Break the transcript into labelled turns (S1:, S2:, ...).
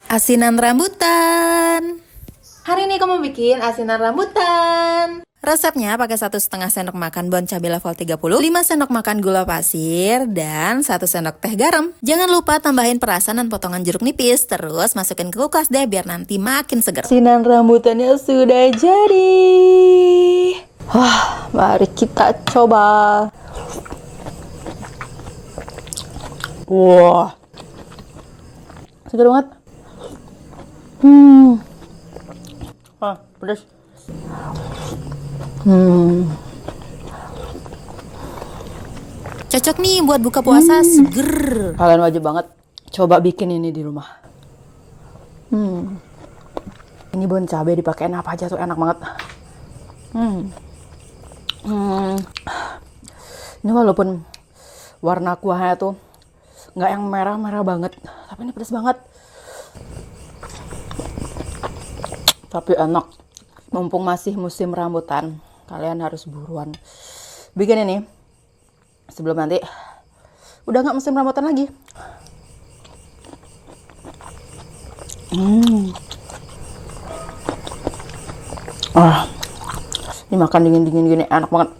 S1: Asinan rambutan.
S2: Hari ini kamu bikin asinan rambutan.
S1: Resepnya pakai 1,5 sendok makan bon cabai level 30, 5 sendok makan gula pasir, dan 1 sendok teh garam. Jangan lupa tambahin perasan dan potongan jeruk nipis, terus masukin ke kulkas deh biar nanti makin seger.
S2: Asinan rambutannya sudah jadi. Wah, mari kita coba. Wah, seger banget. Pedas.
S1: Cocok nih buat buka puasa, seger.
S2: Kalian wajib banget coba bikin ini di rumah. Ini bon cabai dipakein apa aja tuh enak banget. Ini walaupun warna kuahnya tuh nggak yang merah-merah banget, tapi ini pedas banget. Tapi enak. Mumpung masih musim rambutan, kalian harus buruan bikin ini sebelum nanti udah nggak musim rambutan lagi. Ini makan dingin-dingin gini enak banget.